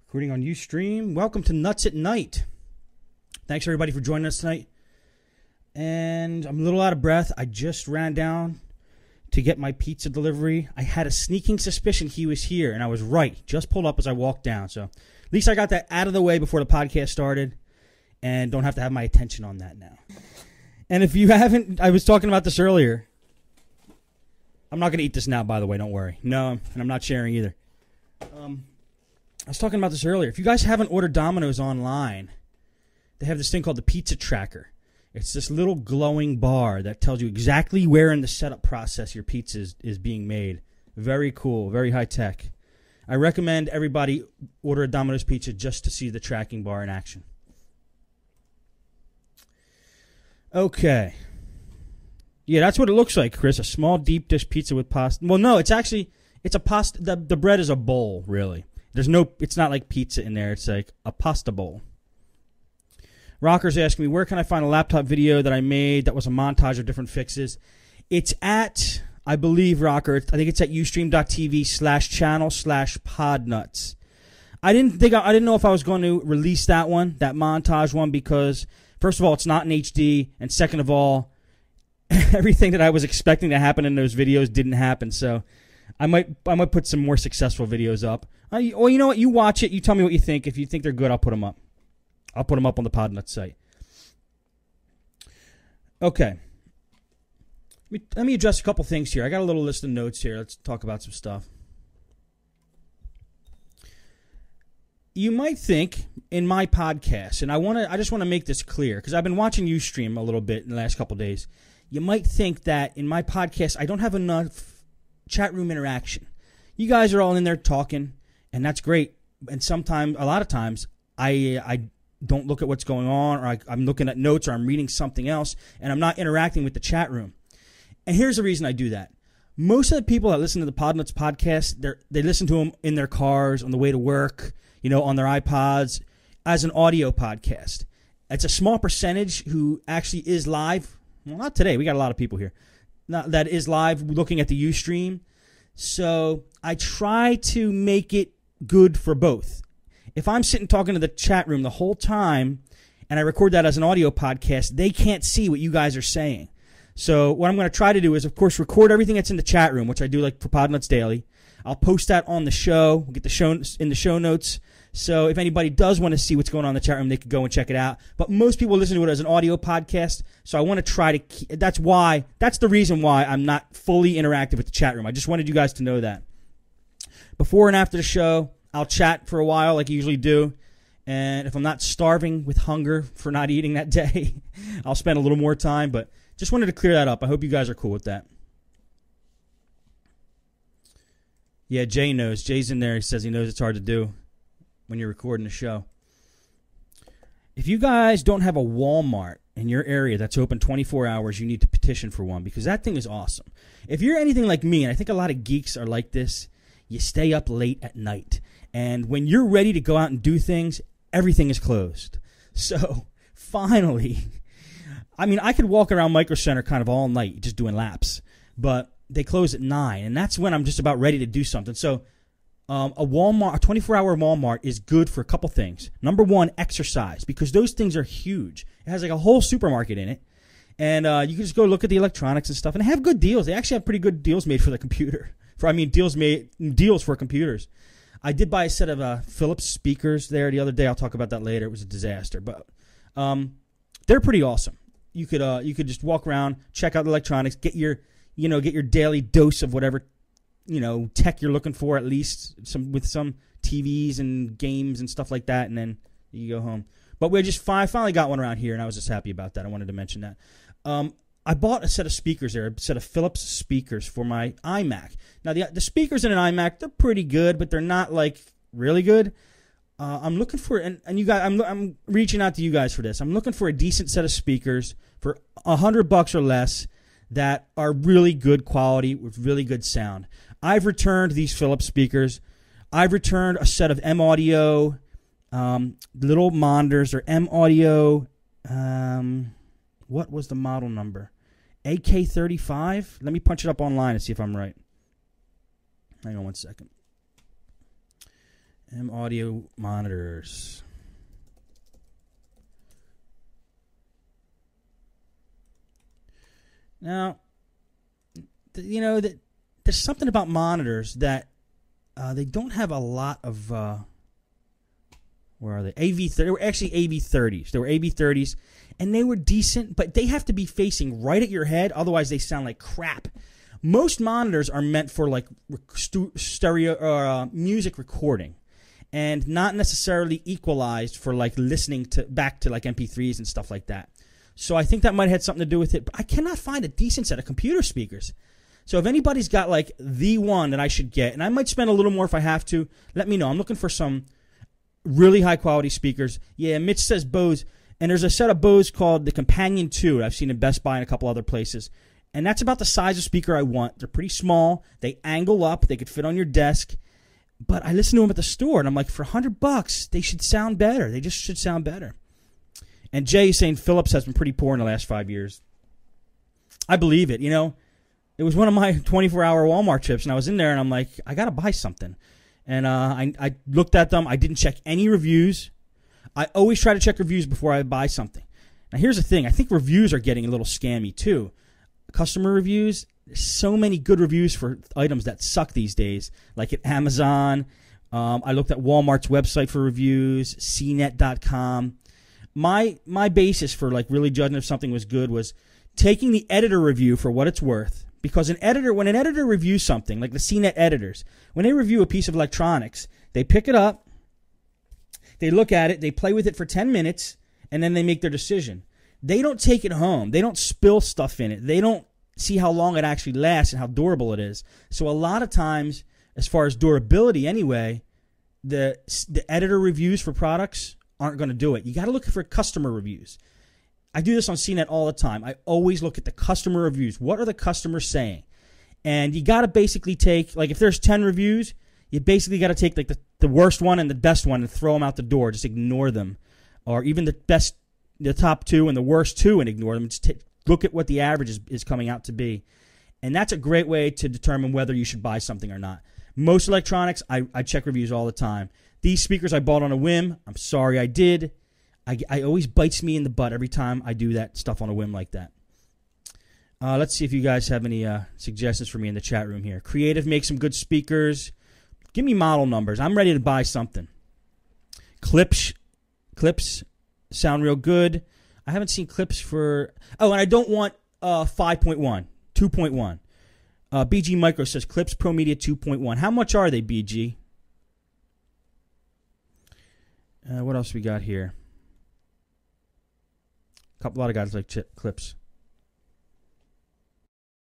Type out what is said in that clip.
Recording on Ustream. Welcome to Nuts at Night. Thanks everybody for joining us tonight. And I'm a little out of breath. I just ran down to get my pizza delivery. I had a sneaking suspicion he was here, and I was right. Just pulled up as I walked down. So at least I got that out of the way before the podcast started and don't have to have my attention on that now. And if you haven't, I was talking about this earlier. I'm not going to eat this now, by the way. Don't worry. No, and I'm not sharing either. I was talking about this earlier. If you guys haven't ordered Domino's online, they have this thing called the Pizza Tracker. It's this little glowing bar that tells you exactly where in the setup process your pizza is being made. Very cool, very high tech. I recommend everybody order a Domino's pizza just to see the tracking bar in action. Okay. Yeah, that's what it looks like, Chris. A small deep dish pizza with pasta. Well, no, it's a pasta. The bread is a bowl, really. It's not like pizza in there. It's like a pasta bowl. Rocker's asking me, where can I find a laptop video that I made that was a montage of different fixes? It's at, I believe, Rocker, I think it's at ustream.tv/channel/podnutz. I didn't know if I was going to release that one, that montage one, because first of all, it's not in HD, and second of all, everything that I was expecting to happen in those videos didn't happen. So I might put some more successful videos up. Well, you know what? You watch it. You tell me what you think. If you think they're good, I'll put them up. I'll put them up on the Podnutz site. Okay. Let me address a couple things here. I got a little list of notes here. Let's talk about some stuff. You might think in my podcast, and I just want to make this clear because I've been watching Ustream a little bit in the last couple of days. You might think that in my podcast I don't have enough chat room interaction. You guys are all in there talking, and that's great. And sometimes, a lot of times, I don't look at what's going on, or I'm looking at notes, or I'm reading something else, and I'm not interacting with the chat room. And here's the reason I do that. Most of the people that listen to the Podnutz podcast, they listen to them in their cars, on the way to work, on their iPods, as an audio podcast. It's a small percentage who actually is live. Well, not today. We got a lot of people here. That is live looking at the Ustream. So I try to make it good for both. If I'm sitting talking to the chat room the whole time and I record that as an audio podcast, they can't see what you guys are saying. So what I'm going to try to do is, of course, record everything that's in the chat room, which I do like for Podnutz Daily. I'll post that on the show. We'll get the show in the show notes. So if anybody does want to see what's going on in the chat room, they can go and check it out. But most people listen to it as an audio podcast. So I want to try to keep, that's the reason why I'm not fully interactive with the chat room. I just wanted you guys to know that. Before and after the show, I'll chat for a while like I usually do. And if I'm not starving with hunger for not eating that day, I'll spend a little more time. But just wanted to clear that up. I hope you guys are cool with that. Yeah, Jay knows. Jay's in there. He says he knows it's hard to do when you're recording the show. If you guys don't have a Walmart in your area that's open 24 hours, you need to petition for one because that thing is awesome. If you're anything like me, and I think a lot of geeks are like this, you stay up late at night. And when you're ready to go out and do things, everything is closed. So finally, I mean, I could walk around Micro Center kind of all night just doing laps, but they close at 9, and that's when I'm just about ready to do something. So a 24-hour Walmart is good for a couple things. Number one, exercise, because those things are huge. It has like a whole supermarket in it, and you can just go look at the electronics and stuff, and they have good deals. They actually have pretty good deals made for the computer. Deals for computers. I did buy a set of Philips speakers there the other day. I'll talk about that later. It was a disaster, but they're pretty awesome. You could just walk around, check out the electronics, get your daily dose of whatever tech you're looking for, at least with some TVs and games and stuff like that, and then you go home. But I finally got one around here, and I was just happy about that. I wanted to mention that. I bought a set of speakers there, a set of Philips speakers for my iMac. Now, the speakers in an iMac, they're pretty good, but they're not, like, really good. I'm looking for, and you guys, I'm reaching out to you guys for this. I'm looking for a decent set of speakers for $100 or less that are really good quality with really good sound. I've returned these Philips speakers. I've returned a set of M-Audio little monitors, or M-Audio, what was the model number? AK35? Let me punch it up online and see if I'm right. Hang on one second. M Audio monitors. Now, you know, there's something about monitors that they don't have a lot of. Where are they? They were actually AV30s. They were AV30s, and they were decent, but they have to be facing right at your head, otherwise they sound like crap. Most monitors are meant for like stereo or music recording, and not necessarily equalized for like listening back to like MP3s and stuff like that. So I think that might have had something to do with it. But I cannot find a decent set of computer speakers. So if anybody's got like the one that I should get, and I might spend a little more if I have to, let me know. I'm looking for some really high quality speakers. Yeah, Mitch says Bose, and there's a set of Bose called the Companion 2 I've seen in Best Buy and a couple other places. And that's about the size of speaker I want. They're pretty small. They angle up. They could fit on your desk. But I listen to them at the store, and I'm like, for $100, they should sound better. They just should sound better. And Jay is saying Philips has been pretty poor in the last 5 years. I believe it. You know, it was one of my 24-hour Walmart trips, and I was in there, and I'm like, I got to buy something. And I looked at them. I didn't check any reviews. I always try to check reviews before I buy something. Now, here's the thing. I think reviews are getting a little scammy, too. Customer reviews, there's so many good reviews for items that suck these days, like at Amazon. I looked at Walmart's website for reviews, cnet.com. My basis for like really judging if something was good was taking the editor review for what it's worth. Because when an editor reviews something, like the CNET editors, when they review a piece of electronics, they pick it up, they look at it, they play with it for 10 minutes, and then they make their decision. They don't take it home. They don't spill stuff in it. They don't see how long it actually lasts and how durable it is. So a lot of times, as far as durability anyway, the editor reviews for products aren't going to do it. You got to look for customer reviews. I do this on CNET all the time. I always look at the customer reviews. What are the customers saying? And you got to basically take, like if there's 10 reviews, you basically got to take like the worst one and the best one and throw them out the door. Just ignore them. Or even the top two and the worst two and ignore them. Just look at what the average is coming out to be. And that's a great way to determine whether you should buy something or not. Most electronics, I check reviews all the time. These speakers I bought on a whim. I'm sorry I did. I always bites me in the butt every time I do that stuff on a whim like that. Let's see if you guys have any suggestions for me in the chat room here. Creative makes some good speakers. Give me model numbers. I'm ready to buy something. Clips sound real good. I haven't seen clips for... Oh, and I don't want 5.1, 2.1. BG Micro says Clips Pro Media 2.1. How much are they, BG? What else we got here? A lot of guys like Clips.